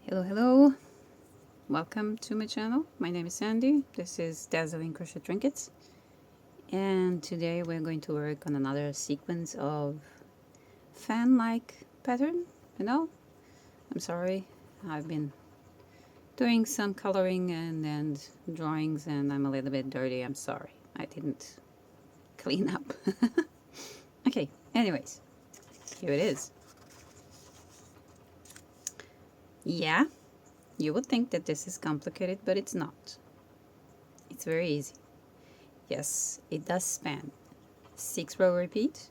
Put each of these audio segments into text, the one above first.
Hello, welcome to my channel. My name is Sandy. This is Dazzling Crochet Trinkets, and today we're going to work on another sequence of fan-like pattern. I'm sorry, I've been doing some coloring and drawings and I'm a little bit dirty. I'm sorry, I didn't clean up. Okay, anyways, here it is. Yeah, you would think that this is complicated, but it's not. It's very easy. Yes, it does span 6-row repeat,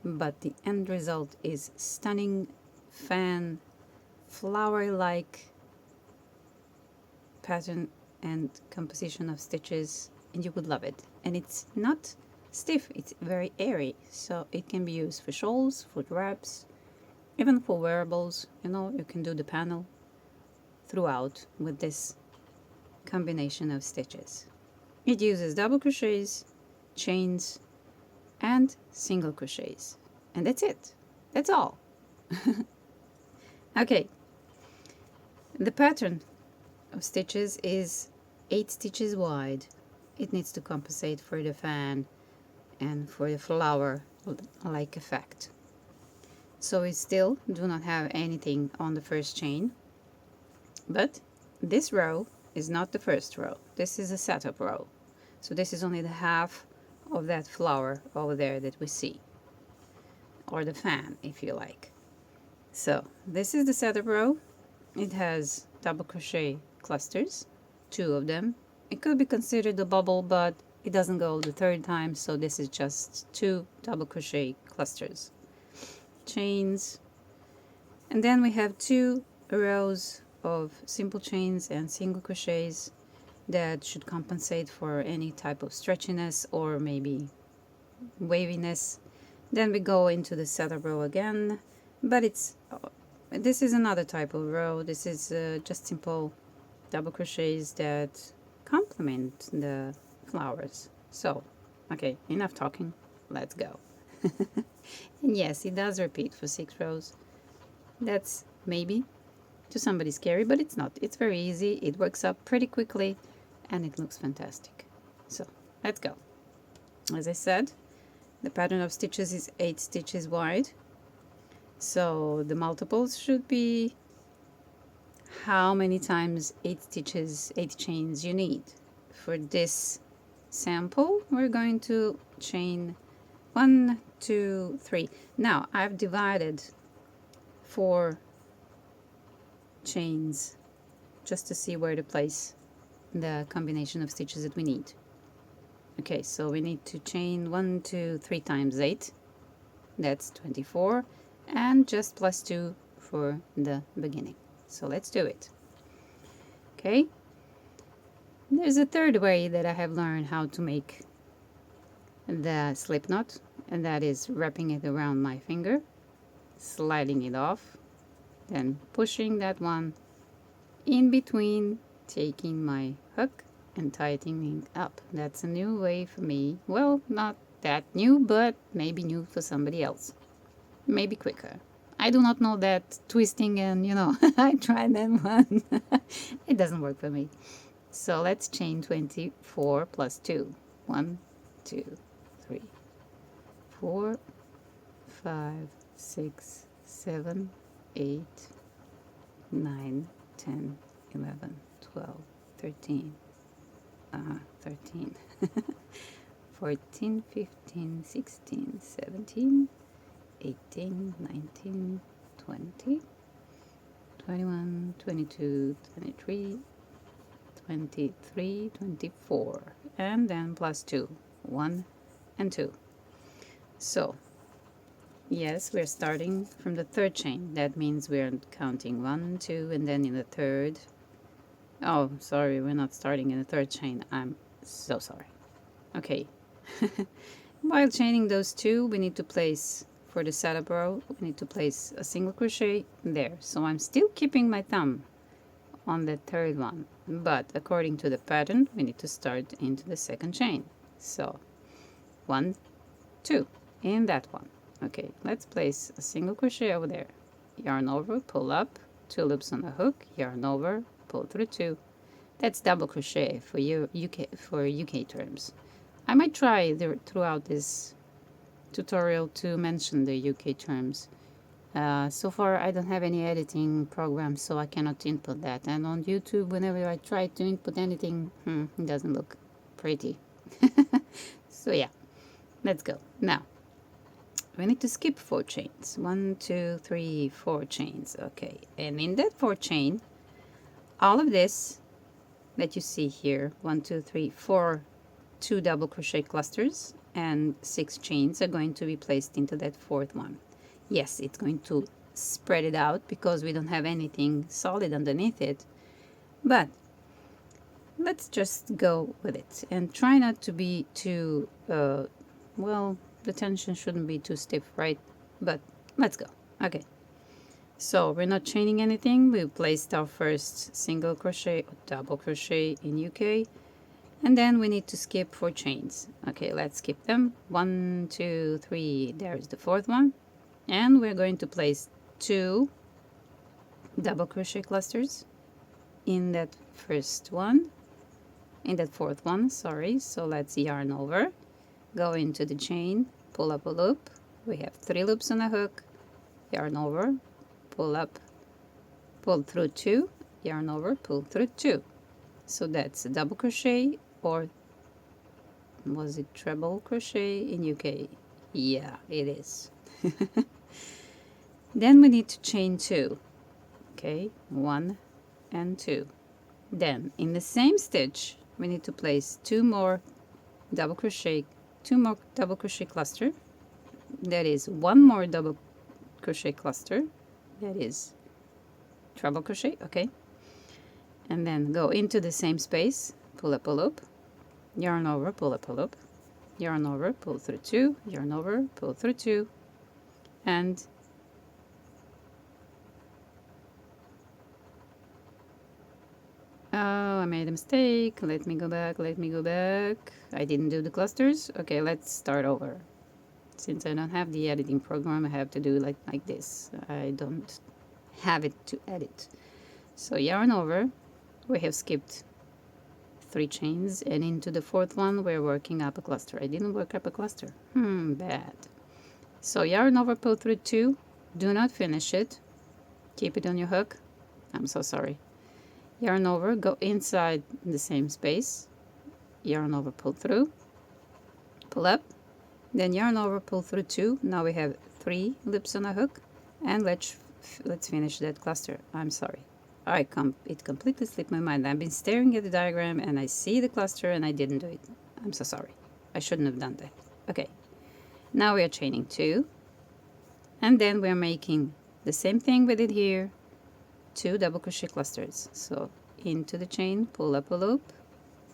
but the end result is stunning fan flower-like pattern and composition of stitches, and you would love it. And it's not stiff, it's very airy, so it can be used for shawls, for wraps, even for wearables. You can do the panel throughout with this combination of stitches. It uses double crochets, chains, and single crochets. And that's it. That's all. Okay. The pattern of stitches is 8 stitches wide. It needs to compensate for the fan and for the flower-like effect. So we still do not have anything on the first chain. But this row is not the first row. This is a setup row. So this is only the half of that flower over there that we see, or the fan if you like. So this is the setup row. It has double crochet clusters, 2 of them. It could be considered a bubble, but it doesn't go the 3rd time, so this is just 2 double crochet clusters, chains, and then we have 2 rows of simple chains and single crochets that should compensate for any type of stretchiness or maybe waviness. Then we go into the setup row again, but this is another type of row. This is just simple double crochets that complement the flowers. So okay, enough talking, let's go. And yes, it does repeat for 6 rows. That's maybe to somebody scary, but it's not. It's very easy. It works up pretty quickly and it looks fantastic. So let's go. As I said, the pattern of stitches is 8 stitches wide. So the multiples should be how many times 8 stitches, 8 chains you need. For this sample, we're going to chain 1, 2, 3. Now I've divided 4 chains just to see where to place the combination of stitches that we need. Okay, so we need to chain 1, 2, 3 times 8. That's 24, and just plus 2 for the beginning. So let's do it. Okay, there's a third way that I have learned how to make the slip knot, and that is wrapping it around my finger, sliding it off, then pushing that one in between, taking my hook and tightening up. That's a new way for me. Well, not that new, but maybe new for somebody else. Maybe quicker. I do not know that twisting and, I tried that one. It doesn't work for me. So let's chain 24 plus 2. 1, 2, 3, 4, 5, 6, 7, 8, 9, 10, 11, 12, 13, 13, 14, 15, 16, 17, 18, 19, 20, 21, 22, 23, 23, 24, and then plus 2, 1 and 2. So yes, we're starting from the 3rd chain. That means we're counting 1, 2, and then in the 3rd. Oh, sorry, we're not starting in the 3rd chain. I'm so sorry. Okay. While chaining those 2, we need to place, for the setup row, we need to place a single crochet there. So I'm still keeping my thumb on the 3rd one, but according to the pattern, we need to start into the 2nd chain. So 1, 2 in that one. Okay, let's place a single crochet over there, yarn over, pull up, 2 loops on the hook, yarn over, pull through 2. That's double crochet for UK terms. I might try throughout this tutorial to mention the UK terms. So far I don't have any editing program, so I cannot input that, and on YouTube whenever I try to input anything, it doesn't look pretty. So yeah, let's go. Now we need to skip 4 chains. 1, 2, 3, 4 chains. Okay, and in that 4 chain, all of this that you see here, 1, 2, 3, 4 2 double crochet clusters and 6 chains are going to be placed into that 4th one. Yes, it's going to spread it out because we don't have anything solid underneath it, but let's just go with it and try not to be too well, the tension shouldn't be too stiff, right? But let's go. Okay, so we're not chaining anything. We've placed our first single crochet or double crochet in UK, and then we need to skip 4 chains. Okay, let's skip them. 1, 2, 3, there's the 4th one, and we're going to place 2 double crochet clusters in that first one, in that 4th one, sorry. So let's yarn over, go into the chain, pull up a loop. We have 3 loops on a hook, yarn over, pull up, pull through 2, yarn over, pull through 2. So that's a double crochet, or was it treble crochet in UK? Yeah, it is. Then we need to chain 2. Okay, 1 and 2. Then in the same stitch we need to place 2 more double crochet cluster. That is 1 more double crochet cluster. That is treble crochet. Okay, and then go into the same space, pull up a loop, yarn over, pull up a loop, yarn over, pull through 2, yarn over, pull through 2, and oh, I made a mistake. Let me go back. I didn't do the clusters. Okay, let's start over. Since I don't have the editing program, I have to do like this. I don't have it to edit. So yarn over, we have skipped 3 chains, and into the 4th one we're working up a cluster. I didn't work up a cluster. Bad. So yarn over, pull through 2. Do not finish it. Keep it on your hook. I'm so sorry. Yarn over, go inside the same space, yarn over, pull through, pull up, then yarn over, pull through 2. Now we have 3 loops on a hook, and let's finish that cluster. I'm sorry, it completely slipped my mind. I've been staring at the diagram and I see the cluster and I didn't do it. I'm so sorry. I shouldn't have done that. Okay, now we are chaining 2, and then we're making the same thing we did here. 2 double crochet clusters. So into the chain, pull up a loop,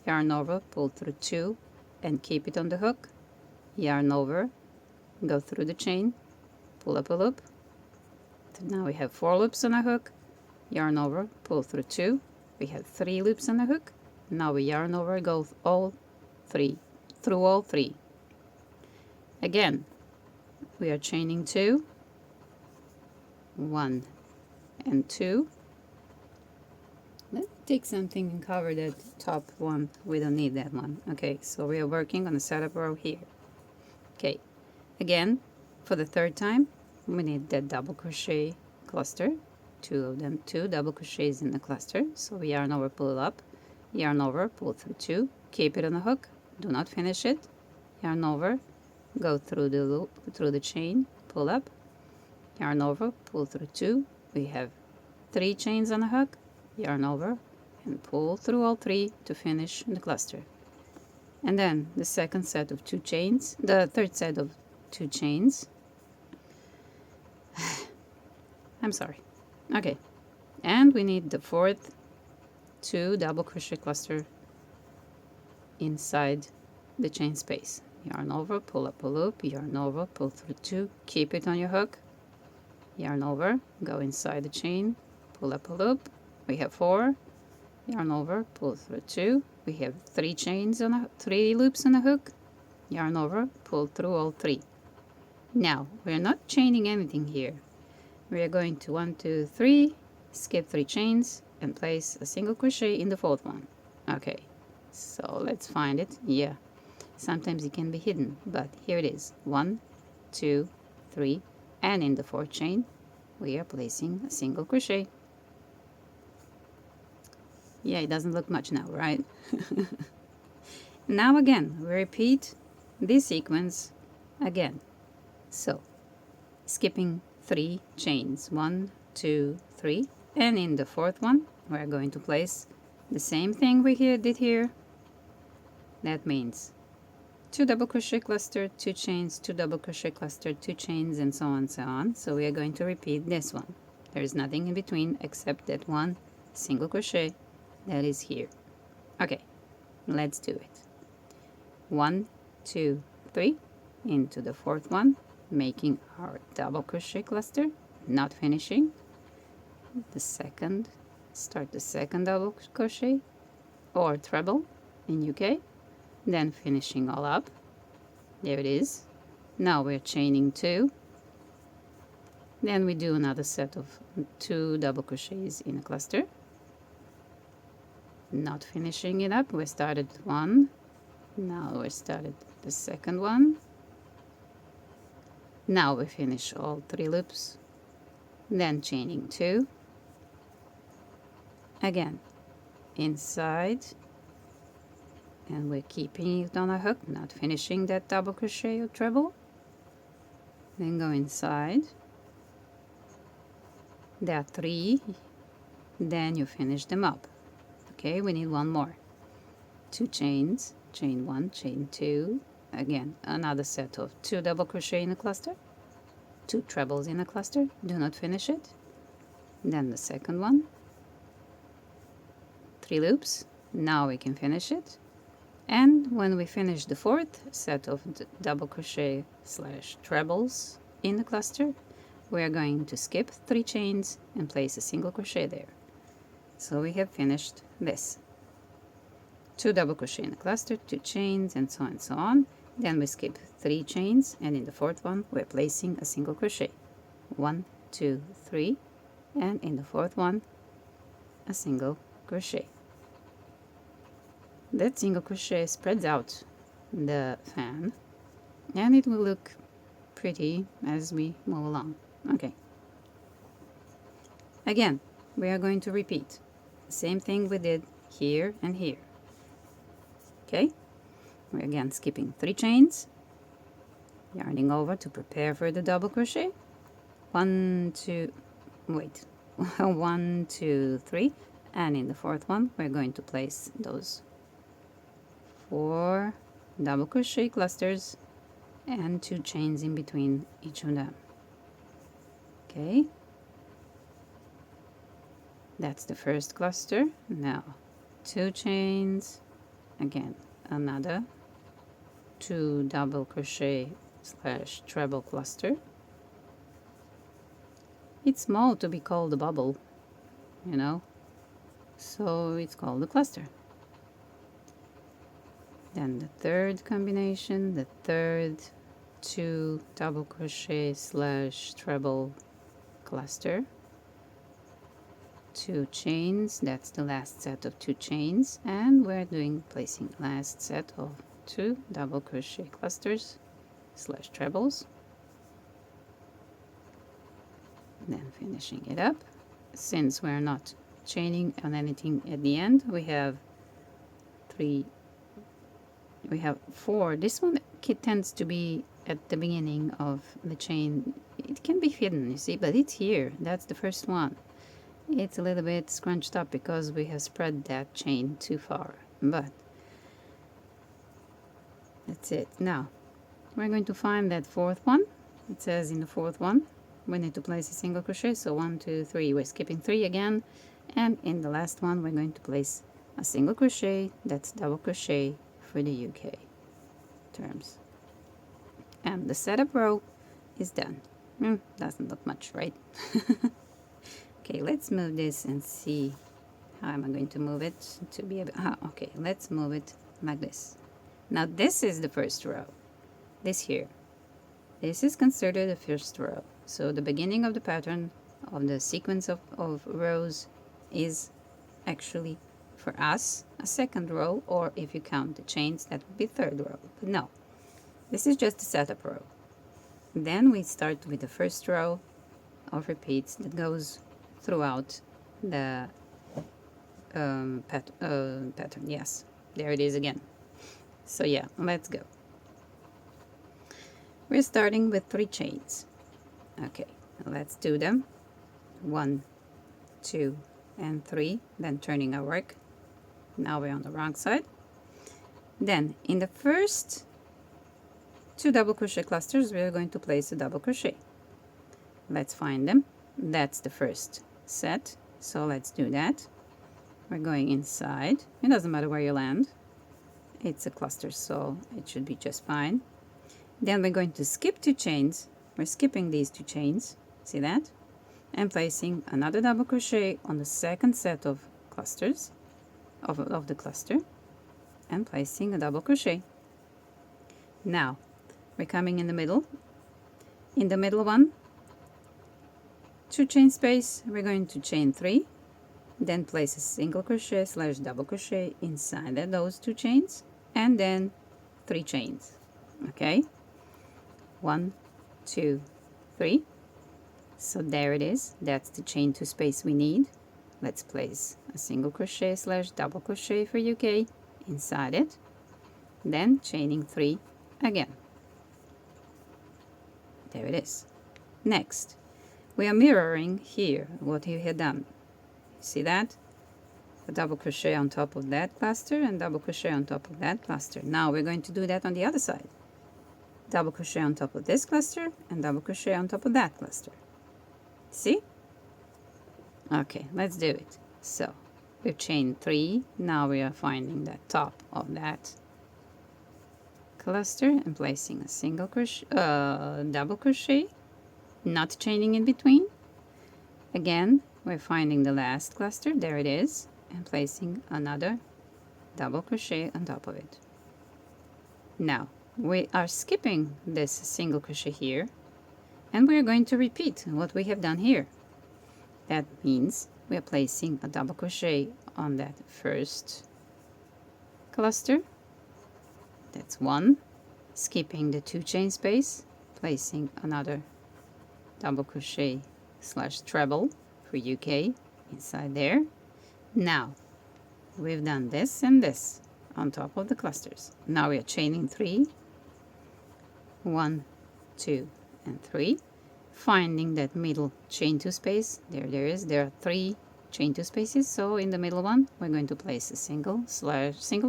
yarn over, pull through 2, and keep it on the hook, yarn over, go through the chain, pull up a loop. Now we have 4 loops on a hook, yarn over, pull through 2. We have 3 loops on a hook. Now we yarn over, go through all 3. Again, we are chaining 2, 1 and 2. Let's take something and cover that top one. We don't need that one. Okay, so we are working on a setup row here. Okay, again, for the 3rd time, we need that double crochet cluster. 2 of them, 2 double crochets in the cluster. So we yarn over, pull up, yarn over, pull through 2, keep it on the hook, do not finish it, yarn over, go through the loop, through the chain, pull up, yarn over, pull through 2. We have 3 chains on a hook, yarn over, and pull through all 3 to finish the cluster. And then the 2nd set of 2 chains, the 3rd set of 2 chains. I'm sorry. Okay, and we need the 4th 2 double crochet cluster inside the chain space. Yarn over, pull up a loop, yarn over, pull through 2, keep it on your hook, yarn over, go inside the chain, pull up a loop. We have 4, yarn over, pull through 2. We have 3 chains on 3 loops on a hook, yarn over, pull through all 3. Now we're not chaining anything here. We are going to 1, 2, 3, skip 3 chains and place a single crochet in the fourth one. Okay, so let's find it. Yeah, sometimes it can be hidden, but here it is. 1, 2, 3, and in the fourth chain we are placing a single crochet. Yeah, it doesn't look much now, right? Now again, we repeat this sequence again. So, skipping 3 chains, 1, 2, 3, and in the fourth one, we're going to place the same thing we did here. That means 2 double crochet cluster, 2 chains, 2 double crochet cluster, 2 chains, and so on, so on. So we are going to repeat this one. There is nothing in between except that one single crochet that is here. Okay, let's do it. 1, 2, 3, into the fourth one, making our double crochet cluster, not finishing. The second, start the second double crochet or treble in UK, then finishing all up. There it is. Now we're chaining 2. Then we do another set of 2 double crochets in a cluster. Not finishing it up. We started 1. Now we started the second one. Now we finish all 3 loops. Then chaining 2. Again, inside. And we're keeping it on a hook, not finishing that double crochet or treble. Then go inside. There are 3. Then you finish them up. Okay, we need one more. 2 chains, chain 1, chain 2. Again, another set of 2 double crochet in a cluster, 2 trebles in a cluster. Do not finish it. Then the second one. 3 loops. Now we can finish it. And when we finish the fourth set of double crochet / trebles in the cluster, we are going to skip 3 chains and place a single crochet there. So we have finished this. 2 double crochet in a cluster, 2 chains, and so on and so on. Then we skip 3 chains, and in the fourth one we're placing a single crochet. 1, 2, 3, and in the fourth one a single crochet. That single crochet spreads out the fan, and it will look pretty as we move along. Okay. Again, we are going to repeat the same thing we did here and here. Okay? We're again skipping 3 chains, yarning over to prepare for the double crochet. 1, 2, 1, 2, 3, and in the fourth one we're going to place those 4 double crochet clusters and 2 chains in between each of them. Okay, that's the first cluster. Now 2 chains, again another 2 double crochet / treble cluster. It's small to be called a bubble, you know, so it's called a cluster. Then the third combination, the third 2 double crochet / treble cluster, 2 chains, that's the last set of 2 chains, and we're placing last set of 2 double crochet clusters / trebles, then finishing it up. Since we're not chaining on anything at the end, we have 4. This one tends to be at the beginning of the chain. It can be hidden, you see, but it's here. That's the first one. It's a little bit scrunched up because we have spread that chain too far, but that's it. Now we're going to find that fourth one. It says in the fourth one we need to place a single crochet, so 1, 2, 3. We're skipping 3 again, and in the last one we're going to place a single crochet. That's double crochet for the UK terms, and the setup row is done. Doesn't look much, right? Okay, let's move this and see how am I going to move it to be able. Okay, let's move it like this. Now this is the first row. This here, this is considered the first row. So the beginning of the pattern of the sequence of rows is actually for us a second row, or if you count the chains, that would be third row. But no, this is just the setup row. Then we start with the first row of repeats that goes throughout the pattern. Yes, there it is again. So yeah, let's go. We're starting with 3 chains. Okay, let's do them. 1, 2, and 3, then turning our work. Now we're on the wrong side. Then in the first 2 double crochet clusters, we're going to place a double crochet. Let's find them. That's the first set, so let's do that. We're going inside. It doesn't matter where you land. It's a cluster, so it should be just fine. Then we're going to skip 2 chains. We're skipping these 2 chains, see that? And placing another double crochet on the second set of clusters of the cluster, and placing a double crochet. Now we're coming in the middle. In the middle one, 2 chain space, we're going to chain 3, then place a single crochet slash double crochet inside those 2 chains, and then 3 chains. Okay, 1, 2, 3. So there it is. That's the chain 2 space we need. Let's place a single crochet slash double crochet for UK inside it, then chaining 3 again. There it is. Next, we are mirroring here what we had done. See that? A double crochet on top of that cluster and double crochet on top of that cluster. Now we're going to do that on the other side. Double crochet on top of this cluster and double crochet on top of that cluster. See? Okay, let's do it. So we've chained 3. Now we are finding the top of that cluster and placing a single crochet, double crochet, not chaining in between. Again, we're finding the last cluster, there it is, and placing another double crochet on top of it. Now we are skipping this single crochet here, and we are going to repeat what we have done here. That means we are placing a double crochet on that first cluster. That's 1. Skipping the 2 chain space, placing another double crochet slash treble for UK inside there. Now we've done this and this on top of the clusters. Now we are chaining 3. 1, 2, and 3. Finding that middle chain 2 space. There is. There are 3 chain 2 spaces. So in the middle one, we're going to place a single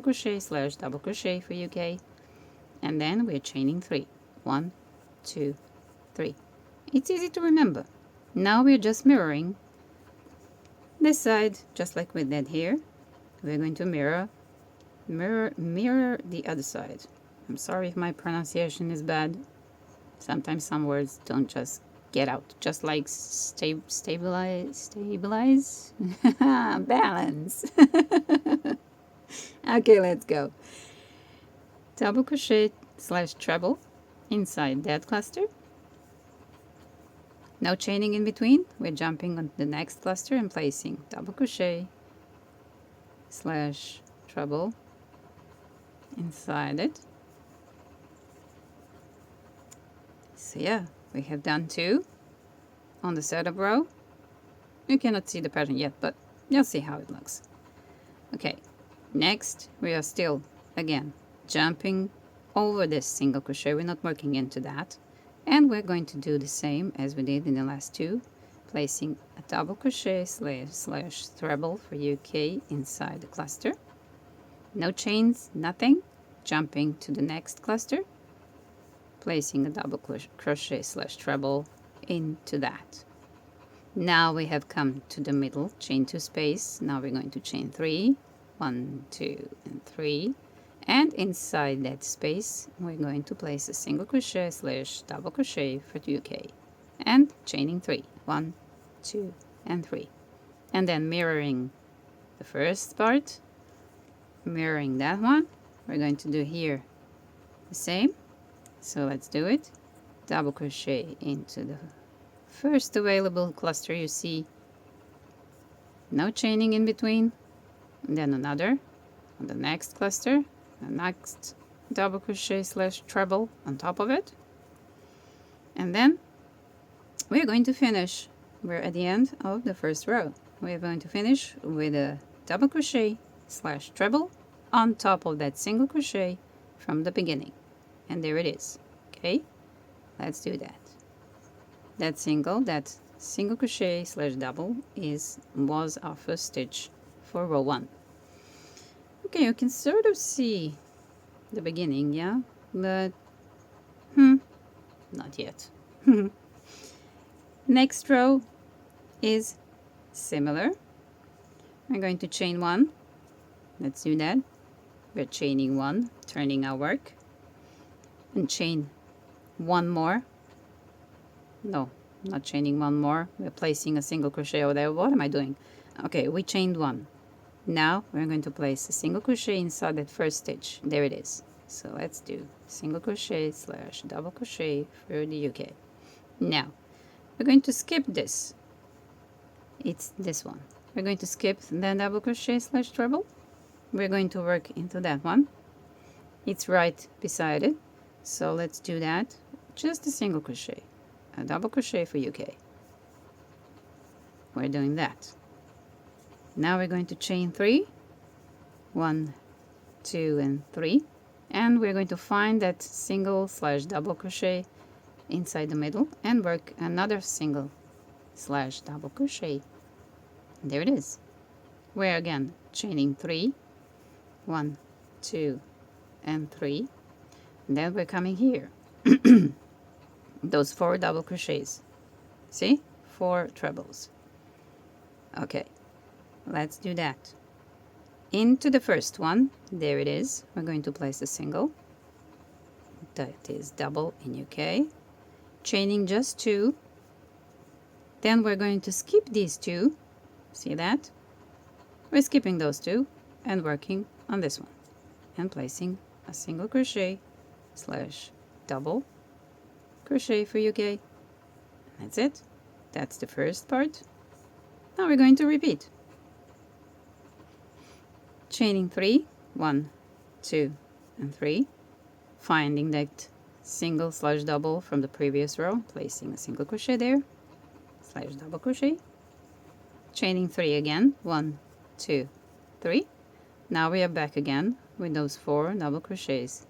crochet slash double crochet for UK, and then we're chaining 3. 1, 2, 3. It's easy to remember. Now we're just mirroring this side, just like we did here. We're going to mirror the other side. I'm sorry if my pronunciation is bad. Sometimes some words don't just get out, just like stabilize, balance. Okay, let's go. Double crochet slash treble inside that cluster. No chaining in between. We're jumping on the next cluster and placing double crochet slash treble inside it. So yeah, we have done 2 on the setup row. You cannot see the pattern yet, but you'll see how it looks. Okay, next we are still again jumping over this single crochet. We're not working into that, and we're going to do the same as we did in the last 2, placing a double crochet slash treble for UK inside the cluster. No chains, nothing. Jumping to the next cluster, placing a double crochet slash treble into that. Now we have come to the middle chain 2 space. Now we're going to chain 3. 1, 2, and 3. And inside that space, we're going to place a single crochet slash double crochet for UK, and chaining 3. 1, 2, and 3. And then mirroring the first part, mirroring that one. We're going to do here the same. So let's do it. Double crochet into the first available cluster you see, no chaining in between, and then another on the next cluster, the next double crochet slash treble on top of it, and then we're going to finish. We're at the end of the first row. We're going to finish with a double crochet slash treble on top of that single crochet from the beginning, and there it is. Okay, let's do that. That single crochet slash double was our first stitch for row 1. Okay, you can sort of see the beginning, yeah, but not yet. Next row is similar. I'm going to chain 1. Let's do that. We're chaining 1, turning our work, and chain 1 more. No, not chaining 1 more. We're placing a single crochet over there. What am I doing? Okay, we chained 1. Now we're going to place a single crochet inside that first stitch. There it is. So let's do single crochet slash double crochet for the UK. Now we're going to skip this. It's this one. We're going to skip the double crochet slash treble. We're going to work into that one. It's right beside it. So let's do that. Just a single crochet, a double crochet for UK. We're doing that. Now we're going to chain 3, 1, 2, and 3, and we're going to find that single slash double crochet inside the middle and work another single slash double crochet. There it is. We're again chaining 3, 1, 2, and 3, and then we're coming here. Those 4 double crochets. See? 4 trebles. Okay, let's do that. Into the first one, there it is. We're going to place a single. That is double in UK. Chaining just 2. Then we're going to skip these 2. See that? We're skipping those 2 and working on this one. And placing a single crochet slash double crochet for UK. That's it. That's the first part. Now we're going to repeat. Chaining 3, 1, 2, and 3. Finding that single slash double from the previous row, placing a single crochet there, slash double crochet. Chaining 3 again, 1, 2, 3. Now we are back again with those 4 double crochets.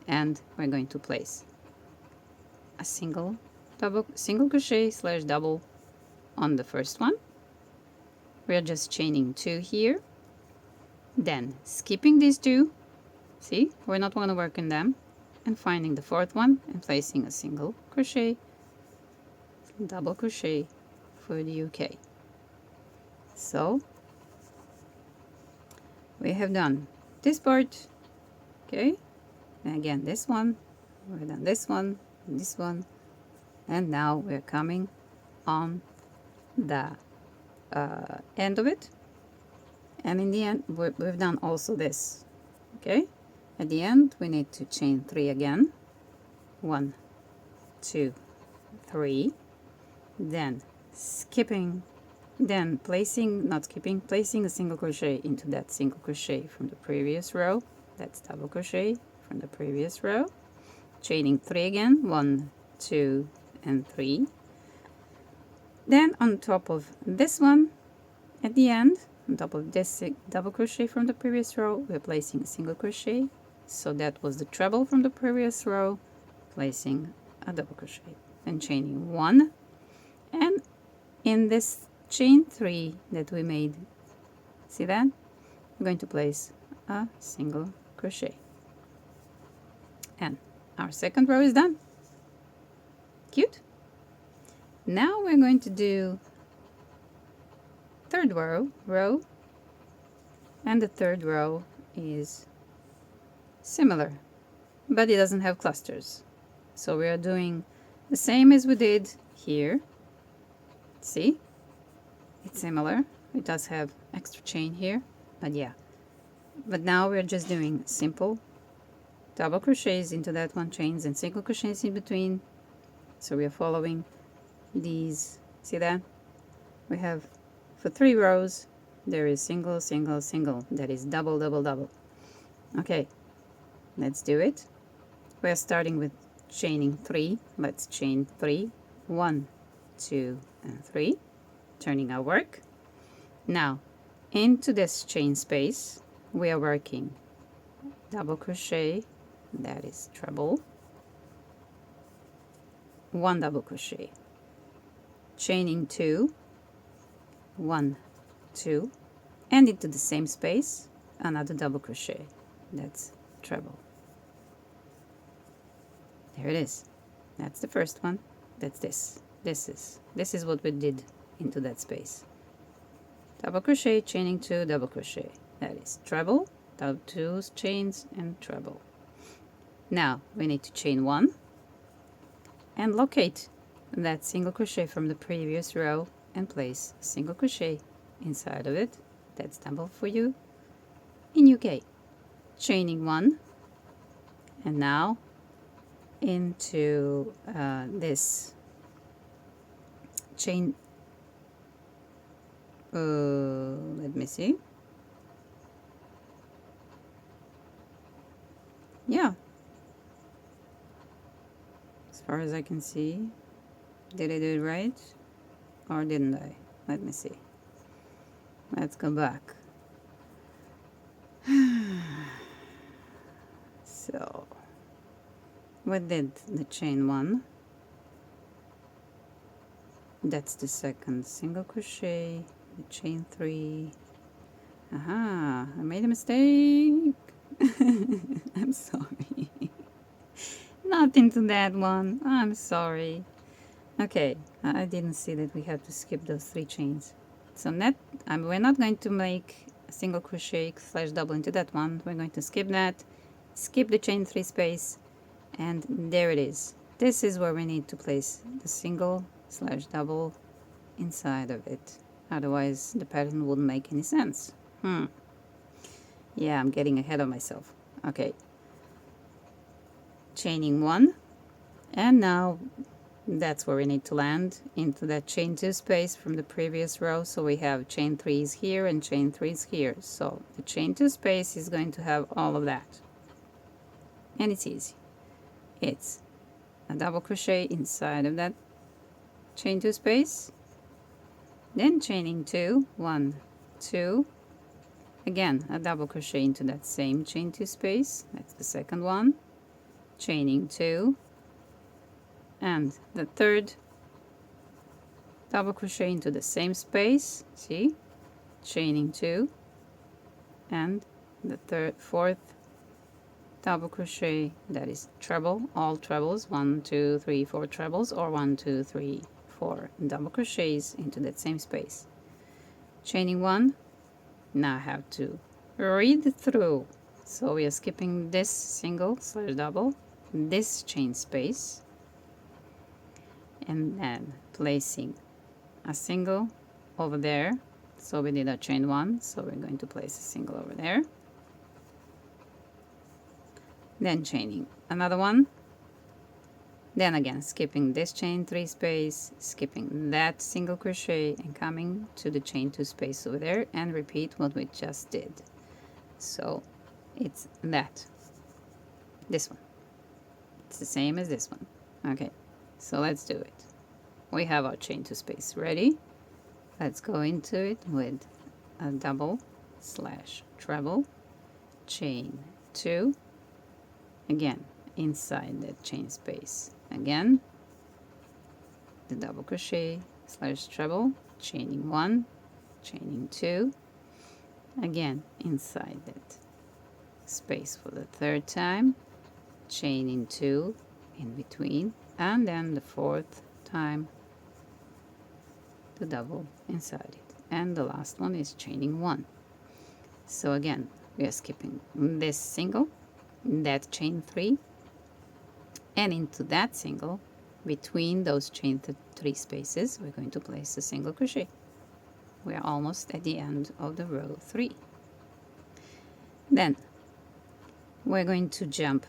And we're going to place a single crochet slash double on the first one. We are just chaining 2 here, then skipping these 2. See, we're not going to work in them, and finding the 4th one and placing a single crochet, double crochet for the UK. So we have done this part. Okay, and again this one, we've done this one, and now we're coming on the end of it, and in the end we've done also this. Okay, at the end we need to chain 3 again, 1, 2, 3, then skipping, then placing a single crochet into that single crochet from the previous row. That's double crochet from the previous row, chaining 3 again, 1, 2, and 3. Then on top of this one, at the end, on top of this double crochet from the previous row, we're placing a single crochet. So that was the treble from the previous row, placing a double crochet and chaining 1. And in this chain 3 that we made, see that? We're going to place a single crochet. And our second row is done. Cute. Now we're going to do third row, and the third row is similar, but it doesn't have clusters. So we are doing the same as we did here. See, it's similar. It does have extra chain here, but yeah. But now we're just doing simple double crochets into that one, chains and single crochets in between, So we are following these, see that? We have, for 3 rows, there is single, single, single. That is double, double, double. Okay, let's do it. We're starting with chaining 3. Let's chain 3. 1, 2, and 3. Turning our work. Now, into this chain space, we are working double crochet, that is treble, 1 double crochet, chaining 2, 1, 2, and into the same space, another double crochet, that's treble. There it is. That's the first one. That's this. This is what we did into that space. Double crochet, chaining 2, double crochet. That is treble, 2 chains, and treble. Now we need to chain 1 and locate that single crochet from the previous row and place a single crochet inside of it. That's double for you in UK. Chaining 1, and now into this chain, let me see, yeah, as far as I can see. Did I do it right or didn't I? Let me see. Let's go back. So we did the chain 1, that's the second single crochet, the chain 3. Aha, I made a mistake. I'm sorry. Not into that one. I'm sorry. Okay, I didn't see that we have to skip those 3 chains. So we're not going to make a single crochet slash double into that one. We're going to skip that, skip the chain 3 space, and there it is. This is where we need to place the single slash double inside of it. Otherwise, the pattern wouldn't make any sense. Yeah, I'm getting ahead of myself. Okay. Chaining 1, and now that's where we need to land, into that chain 2 space from the previous row. So we have chain 3s here and chain 3s here. So the chain 2 space is going to have all of that. And it's easy. It's a double crochet inside of that chain 2 space, then chaining 2, 1, 2, again a double crochet into that same chain 2 space, that's the second one, chaining 2, and the third double crochet into the same space, see, chaining 2, and the fourth double crochet, that is treble, all trebles, 1, 2, 3, 4 trebles, or 1, 2, 3, 4 double crochets into that same space, chaining 1. Now I have to read through, so we are skipping this single slash double, this chain space, and then placing a single over there. So we did a chain 1, so we're going to place a single over there, then chaining another one, then again skipping this chain 3 space, skipping that single crochet, and coming to the chain 2 space over there, and repeat what we just did. So it's this one, it's the same as this one. Okay, so let's do it. We have our chain 2 space ready. Let's go into it with a double slash treble, chain 2, again inside that chain space, again the double crochet slash treble, chaining 1, chaining 2, again inside that space for the third time, chaining 2 in between, and then the fourth time the double inside it, and the last one is chaining 1. So again we are skipping this single, that chain 3, and into that single between those chain 3 spaces we're going to place a single crochet. We are almost at the end of the row 3. Then we're going to jump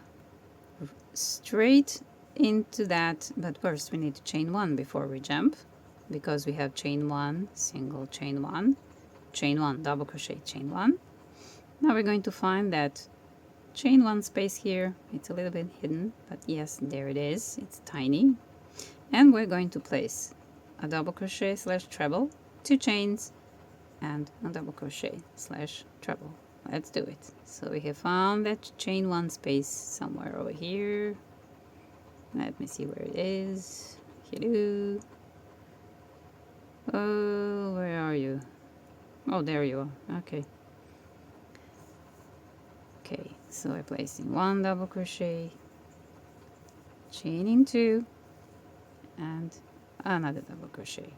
straight into that, but first we need to chain 1 before we jump, because we have chain 1, single, chain 1, chain 1, double crochet, chain 1. Now we're going to find that chain 1 space here. It's a little bit hidden, but yes, there it is. It's tiny. And we're going to place a double crochet slash treble, 2 chains, and a double crochet slash treble. Let's do it. So we have found that chain 1 space somewhere over here. Let me see where it is. Hello. Oh, where are you? Oh, there you are. Okay. Okay, so I'm placing 1 double crochet, chaining 2, and another double crochet.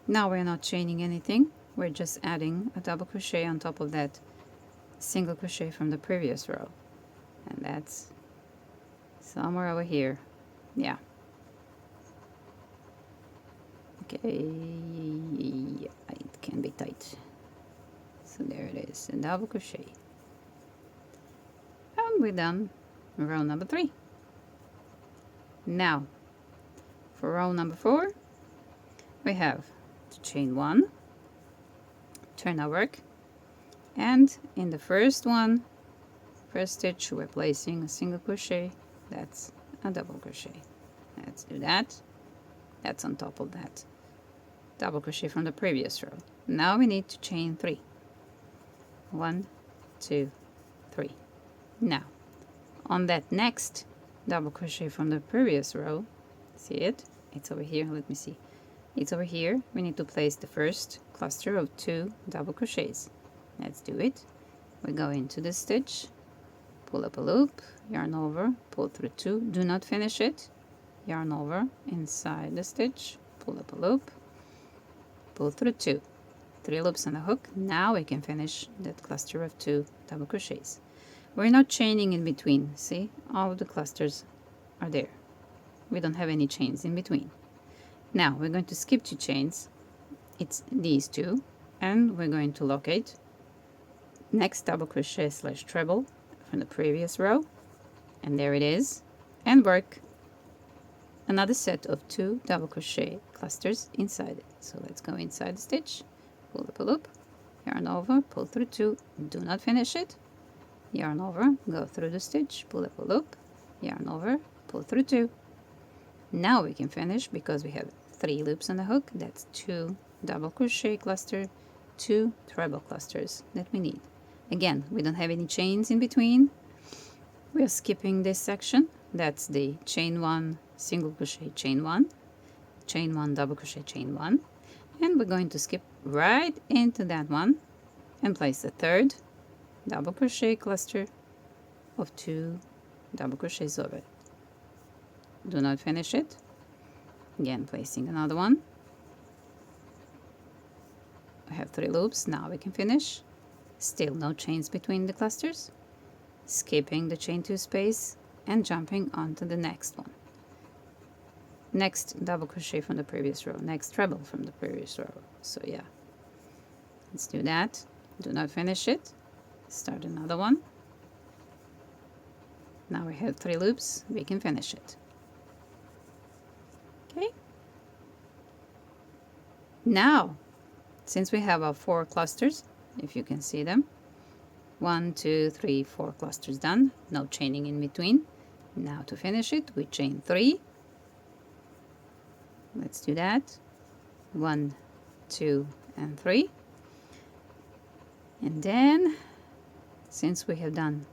Now we're not chaining anything, we're just adding a double crochet on top of that single crochet from the previous row, and that's somewhere over here. Yeah. Okay, it can be tight. So there it is, a double crochet. And we're done row number 3. Now, for row number 4, we have to chain 1, turn our work, and in the first stitch, we're placing a single crochet. That's a double crochet. Let's do that. That's on top of that double crochet from the previous row. Now we need to chain 3. 1, 2, 3. Now, on that next double crochet from the previous row, see it? It's over here. Let me see. It's over here. We need to place the first cluster of 2 double crochets. Let's do it. We go into the stitch, pull up a loop, yarn over, pull through 2. Do not finish it. Yarn over inside the stitch, pull up a loop, pull through 2. 3 loops on the hook. Now we can finish that cluster of 2 double crochets. We're not chaining in between. See, all of the clusters are there. We don't have any chains in between. Now we're going to skip 2 chains. It's these 2, and we're going to locate next double crochet slash treble from the previous row, and there it is, and work another set of 2 double crochet clusters inside it. So let's go inside the stitch, pull up a loop, yarn over, pull through 2, do not finish it, yarn over, go through the stitch, pull up a loop, yarn over, pull through 2. Now we can finish because we have 3 loops on the hook. That's 2 double crochet cluster, 2 treble clusters that we need. Again, we don't have any chains in between. We're skipping this section. That's the chain 1, single crochet, chain 1, chain 1, double crochet, chain 1, and we're going to skip right into that one and place the 3rd double crochet cluster of 2 double crochets over it. Do not finish it. Again, placing another one. I have 3 loops. Now we can finish. Still no chains between the clusters. Skipping the chain 2 space and jumping onto the next one. Next double crochet from the previous row. Next treble from the previous row. So yeah, let's do that. Do not finish it. Start another one. Now we have 3 loops. We can finish it. Okay. Now, since we have our 4 clusters, if you can see them, 1, 2, 3, 4 clusters done, no chaining in between. Now to finish it, we chain 3. Let's do that. 1, 2, and 3. And then, since we have done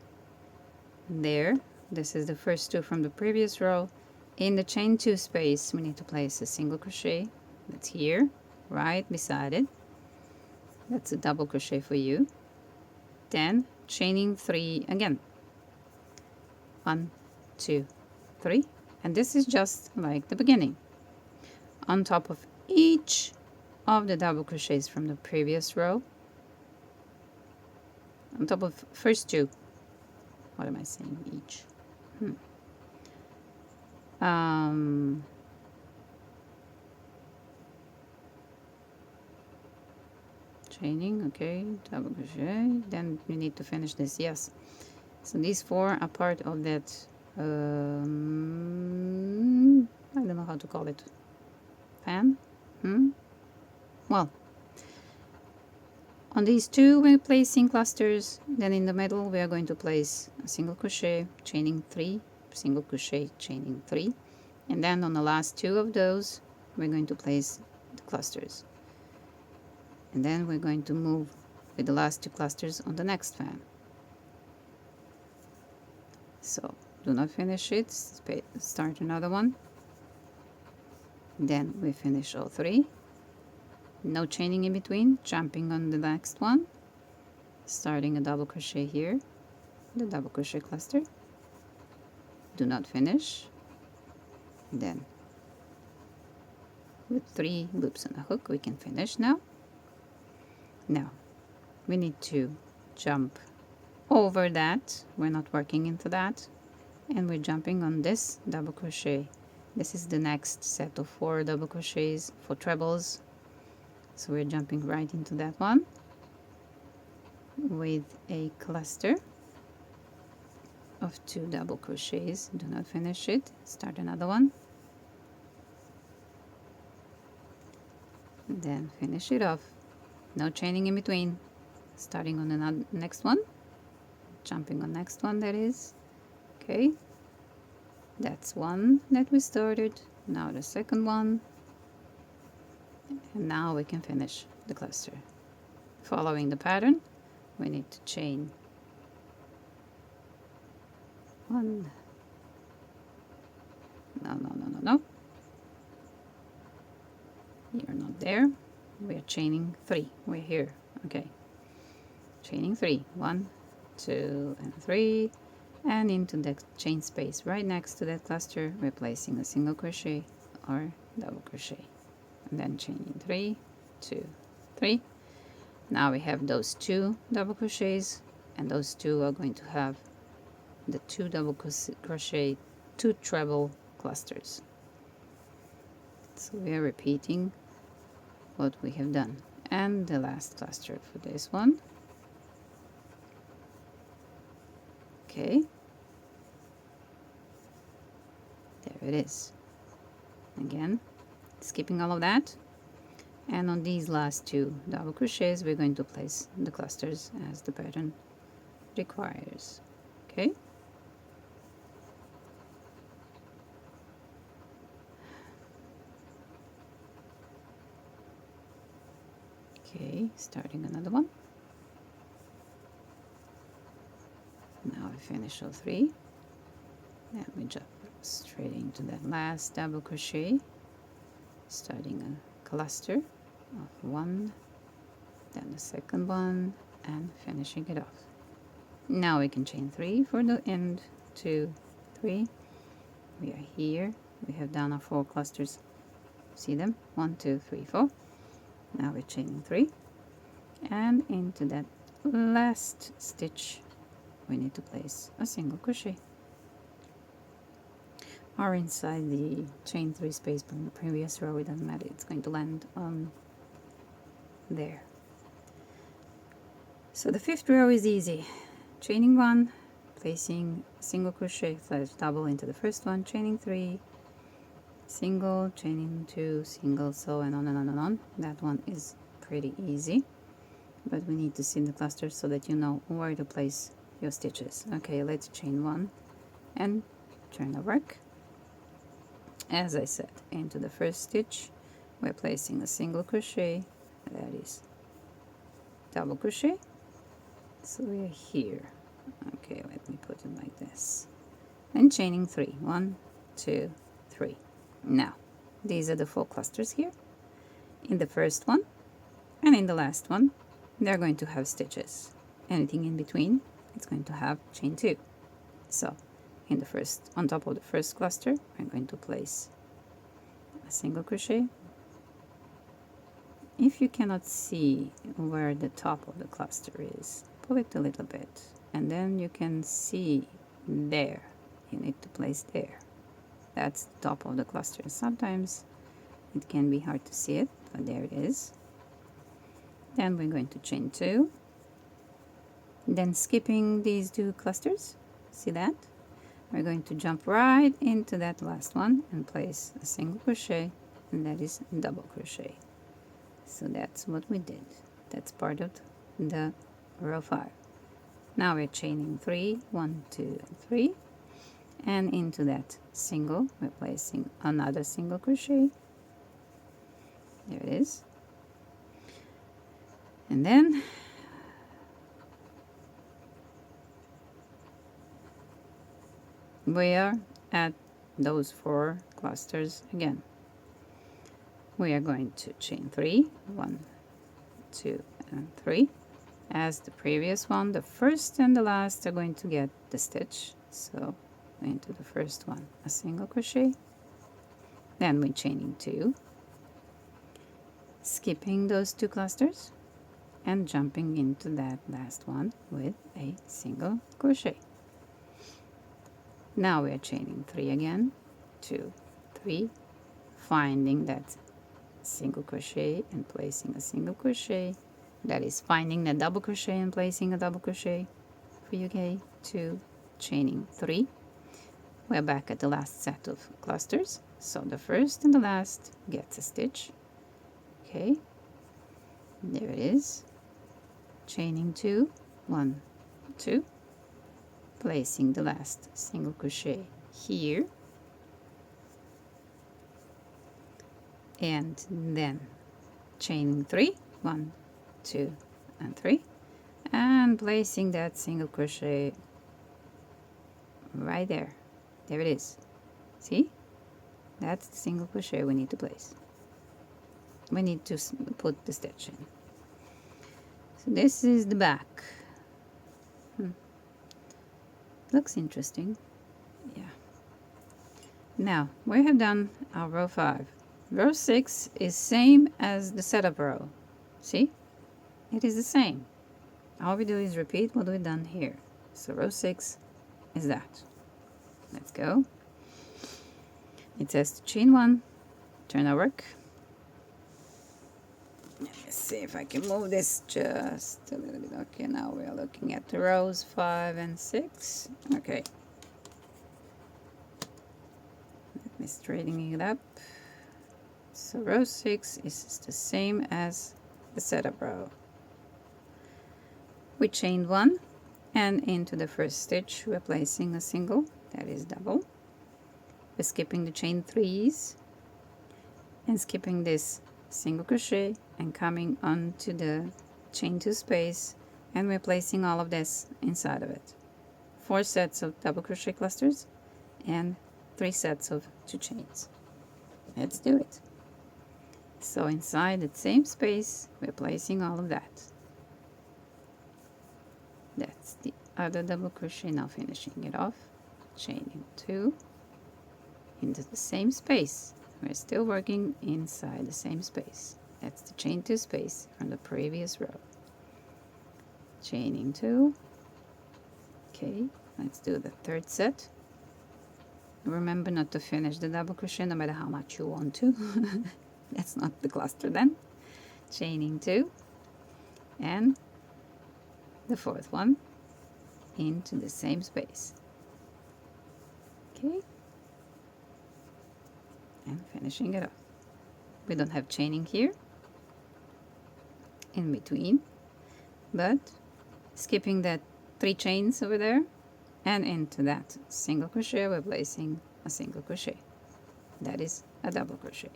there, this is the first 2 from the previous row. In the chain 2 space, we need to place a single crochet. That's here, right beside it. That's a double crochet for you. Then chaining 3 again. 1, 2, 3. And this is just like the beginning. On top of each of the double crochets from the previous row. On top of first 2. What am I saying? Each. Chaining, okay, double crochet, then we need to finish this, yes. So these four are part of that, I don't know how to call it, fan? Well, on these two we're placing clusters, then in the middle we are going to place a single crochet, chaining 3, single crochet, chaining 3, and then on the last two of those we're going to place the clusters. And then we're going to move with the last two clusters on the next fan. So do not finish it, start another one, then we finish all 3, no chaining in between, jumping on the next one, starting a double crochet here, the double crochet cluster, do not finish, then with 3 loops on a hook we can finish now. Now we need to jump over that, we're not working into that, and we're jumping on this double crochet. This is the next set of 4 double crochets for trebles, so we're jumping right into that one with a cluster of 2 double crochets. Do not finish it, start another one, then finish it off, no chaining in between, starting on the next one, jumping on next one, that is. Okay, that's one that we started, now the second one, and now we can finish the cluster. Following the pattern, we need to chain 1, no, you're not there, we're chaining 3, we're here, okay, chaining 3, 1, 2 and 3, and into that chain space right next to that cluster we're placing a single crochet or double crochet, and then chaining 3, 2, 3. Now we have those 2 double crochets, and those 2 are going to have the 2 double crochet 2 treble clusters. So we are repeating what we have done. And the last cluster for this one. Okay, there it is. Again, skipping all of that, and on these last 2 double crochets we're going to place the clusters as the pattern requires. Okay, starting another one. Now we finish all 3, and we jump straight into that last double crochet, starting a cluster of 1, then the second one, and finishing it off. Now we can chain 3 for the end, 2, 3. We are here, we have done our 4 clusters, see them, 1, 2, 3, 4. Now we're chaining 3, and into that last stitch we need to place a single crochet, or inside the chain 3 space from the previous row, it doesn't matter, it's going to land on there. So the 5th row is easy, chaining 1, placing single crochet slash double into the first one, chaining 3, single, chaining 2, single, so and on and on and on. That one is pretty easy, but we need to see the clusters so that you know where to place your stitches. Okay, let's chain 1 and turn the work. As I said, into the first stitch we're placing a single crochet, that is double crochet, so we're here. Okay, let me put it like this, and chaining 3, 1, 2, 3. Now these are the 4 clusters here. In the first one and in the last one they're going to have stitches. Anything in between, it's going to have chain 2. So in the first, on top of the first cluster, I'm going to place a single crochet. If you cannot see where the top of the cluster is, pull it a little bit, and then you can see there. You need to place there. That's the top of the cluster. Sometimes it can be hard to see it, but there it is. Then we're going to chain 2, Then skipping these 2 clusters, see that? We're going to jump right into that last one and place a single crochet, and that is double crochet. So that's what we did. That's part of the row 5. Now we're chaining 3, 1, 2, and 3, and into that single we're placing another single crochet. There it is. And then we are at those 4 clusters again. We are going to chain 3, 1, 2, and 3. As the previous one, the first and the last are going to get the stitch. So into the first one, a single crochet. Then we're chaining 2, skipping those 2 clusters, and jumping into that last one with a single crochet. Now we are chaining 3 again, 2, 3, finding that single crochet and placing a single crochet. That is finding the double crochet and placing a double crochet for you, okay? 2, chaining 3. We're back at the last set of clusters, so the first and the last gets a stitch. Okay, there it is. Chaining 2, 1, 2, placing the last single crochet here, and then chaining 3, 1, 2, and 3, and placing that single crochet right there. There it is. See, that's the single crochet we need to place. We need to put the stitch in. So this is the back. Looks interesting. Yeah. Now we have done our row 5. Row 6 is same as the setup row. See, it is the same. All we do is repeat what we've done here. So row 6 is that. Let's go. It says to chain 1, turn our work. Let's see if I can move this just a little bit. Okay, now we are looking at the rows 5 and 6. Okay. Let me straighten it up. So row 6 is the same as the setup row. We chained 1, and into the first stitch we're placing a single, that is double. We're skipping the chain 3s and skipping this single crochet and coming onto the chain 2 space, and we're placing all of this inside of it. 4 sets of double crochet clusters and 3 sets of 2 chains. Let's do it. So inside the same space we're placing all of that. That's the other double crochet. Now finishing it off, chaining 2 into the same space. We're still working inside the same space. That's the chain 2 space from the previous row. Chaining 2. Okay, let's do the 3rd set. Remember not to finish the double crochet no matter how much you want to. That's not the cluster then. Chaining 2 and the 4th one into the same space. Okay, and finishing it off. We don't have chaining here in between, but skipping that 3 chains over there, and into that single crochet we're placing a single crochet. That is a double crochet.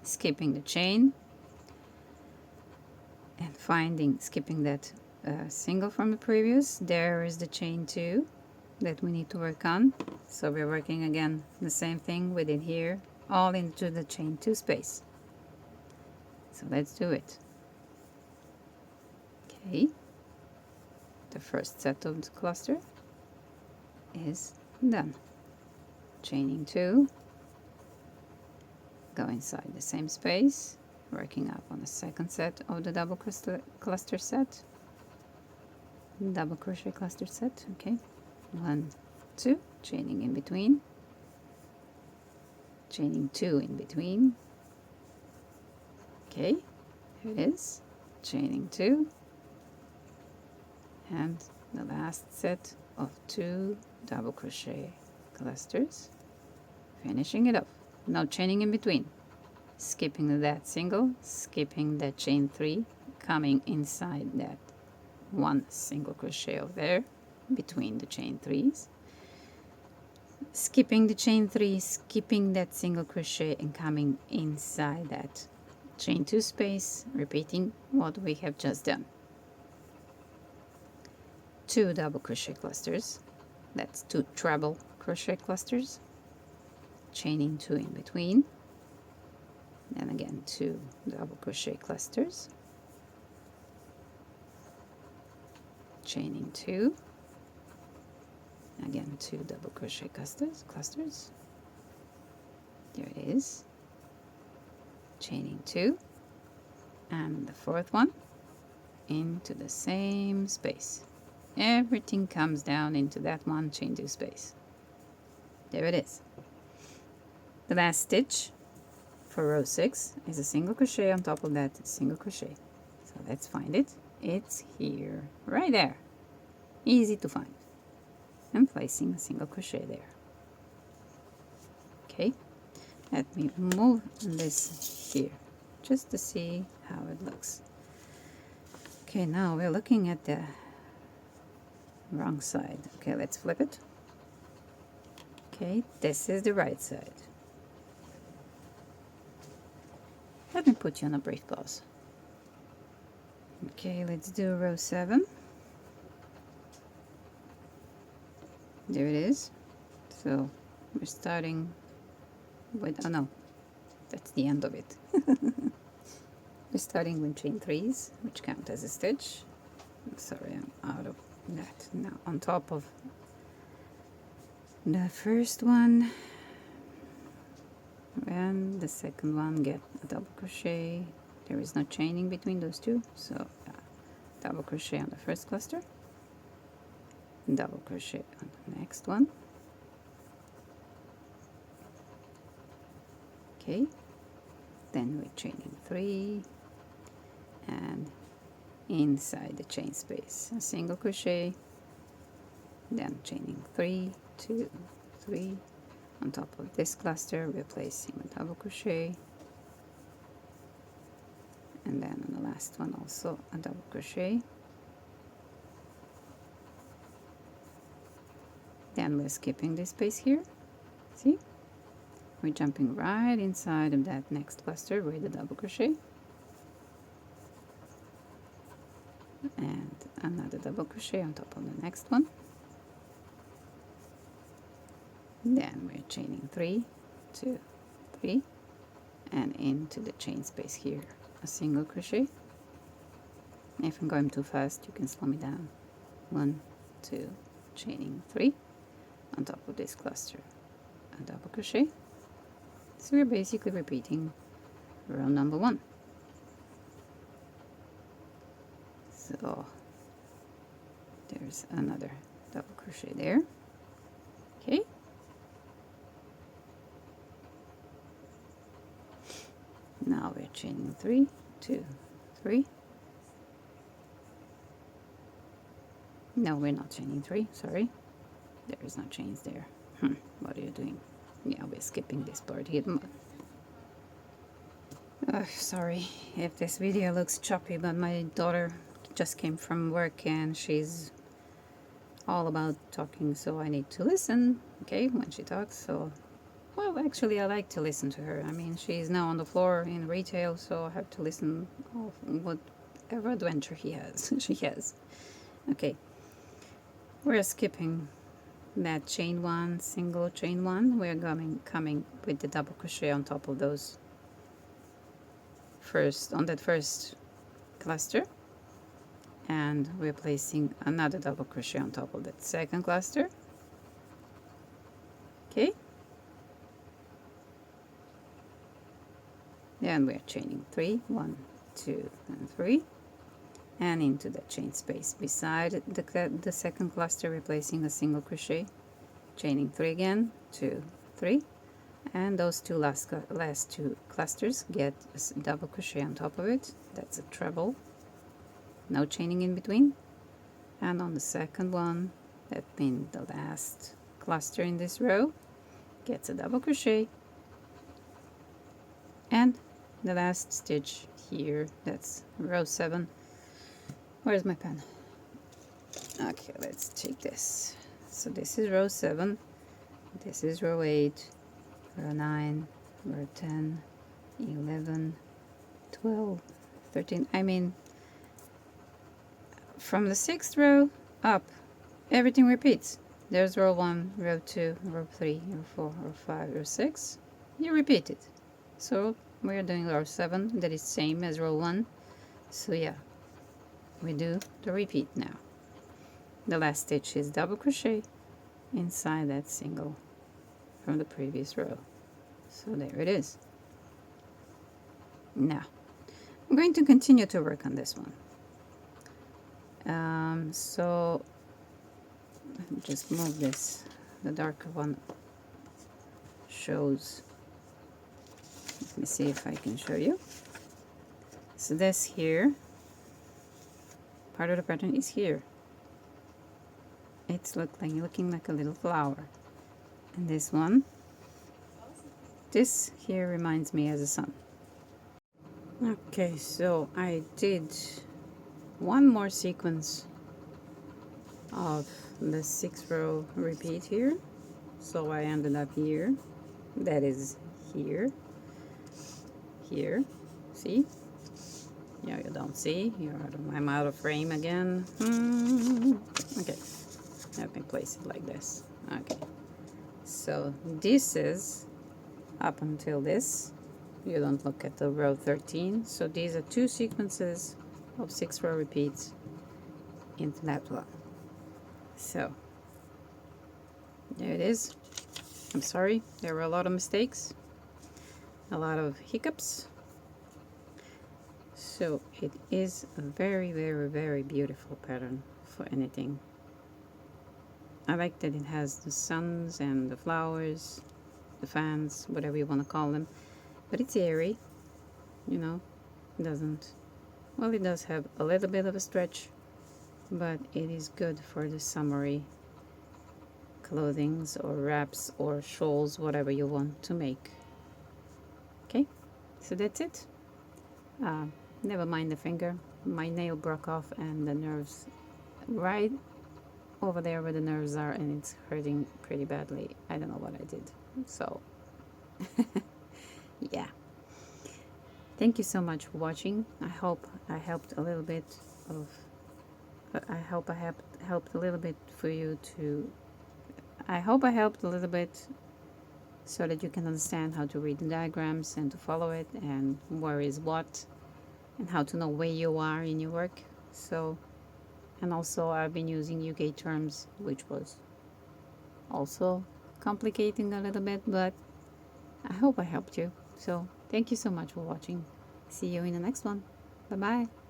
Skipping the chain and skipping that single from the previous. There is the chain 2 that we need to work on. So we're working again the same thing we did here, all into the chain 2 space. So let's do it. Okay, the first set of the cluster is done. Chaining 2, go inside the same space, working up on the second set of the double cluster set. Double crochet cluster set. Okay, 1, 2, chaining in between, chaining 2 in between. Okay, here it is, chaining 2 and the last set of 2 double crochet clusters, finishing it off. No chaining in between, skipping that single, skipping that chain 3, coming inside that 1 single crochet over there between the chain 3s, skipping the chain 3, skipping that single crochet and coming inside that chain 2 space, repeating what we have just done. 2 double crochet clusters, that's 2 treble crochet clusters, chaining 2 in between, then again 2 double crochet clusters, chaining 2, again 2 double crochet clusters, there it is, chaining 2, and the 4th one into the same space. Everything comes down into that one chain 2 space. There it is. The last stitch for row 6 is a single crochet on top of that single crochet. So let's find it. It's here, right there. Easy to find. And placing a single crochet there. Okay, let me move this here just to see how it looks. Okay, now we're looking at the wrong side. Okay, let's flip it. Okay, this is the right side. Let me put you on a brief pause. Okay, let's do row 7. There it is. So we're starting with, oh no, that's the end of it. We're starting with chain 3s, which count as a stitch. Sorry, I'm out of that. Now on top of the first one and the second one, get a double crochet. There is no chaining between those two, so double crochet on the first cluster, double crochet on the next one. Okay, then we're chaining 3 and inside the chain space a single crochet, then chaining 3, 2, 3 on top of this cluster, we're placing a double crochet, and then on the last one also a double crochet. Then we're skipping this space here. See, we're jumping right inside of that next cluster with a double crochet and another double crochet on top of the next one. Then we're chaining 3, 2, 3 and into the chain space here a single crochet. If I'm going too fast, you can slow me down. 1, 2, chaining 3 on top of this cluster, a double crochet. So we're basically repeating row number 1. So there's another double crochet there. Okay, now we're chaining 3, 2, 3. No, we're not chaining 3, sorry. There is no chains there. What are you doing? Yeah, we're skipping this part here. Sorry if this video looks choppy, but my daughter just came from work and she's all about talking, so I need to listen, okay, when she talks. So, well, actually I like to listen to her. I mean, she's now on the floor in retail, so I have to listen of whatever adventure she has. Okay, we're skipping that chain 1, single chain 1. We're coming with the double crochet on top of those on that first cluster, and we're placing another double crochet on top of that second cluster. Okay, then we're chaining 3, 1, 2 and 3 and into the chain space beside the second cluster, replacing a single crochet, chaining 3 again, 2, 3, and those two last two clusters get a double crochet on top of it. That's a treble, no chaining in between, and on the second one, that means the last cluster in this row, gets a double crochet, and the last stitch here, that's row 7. Where's my pen? Okay, let's take this. So this is row 7, this is row 8, row 9, row 10, 11, 12, 13. I mean, from the 6th row up, everything repeats. There's row 1, row 2, row 3, row 4, row 5, row 6. You repeat it. So we are doing row 7, that is same as row 1. So yeah, we do the repeat now. The last stitch is double crochet inside that single from the previous row. So there it is. Now I'm going to continue to work on this one. So let me just move this. The darker one shows. Let me see if I can show you. So this here, part of the pattern is here. It's looking like a little flower. And this one, this here reminds me as a sun. Okay, so I did one more sequence of the 6th row repeat here. So I ended up here. That is here. Here. See? Yeah, you don't see. I'm out of frame again. Okay. Let me place it like this. Okay. So this is up until this. You don't look at the row 13. So these are 2 sequences of 6 row repeats into that one. So there it is. I'm sorry, there were a lot of mistakes, a lot of hiccups. So it is a very, very, very beautiful pattern for anything. I like that it has the suns and the flowers, the fans, whatever you want to call them. But it's airy, you know, it doesn't, well, it does have a little bit of a stretch, but it is good for the summery clothings or wraps or shawls, whatever you want to make. Okay, so that's it. Never mind the finger. My nail broke off and the nerves right over there where the nerves are, and it's hurting pretty badly. I don't know what I did. So yeah. Thank you so much for watching. I hope I helped a little bit of, I hope I helped a little bit for you to, I hope I helped a little bit so that you can understand how to read the diagrams and to follow it and where is what and how to know where you are in your work. So, and also I've been using UK terms, which was also complicating a little bit, but I hope I helped you. So thank you so much for watching. See you in the next one. Bye bye.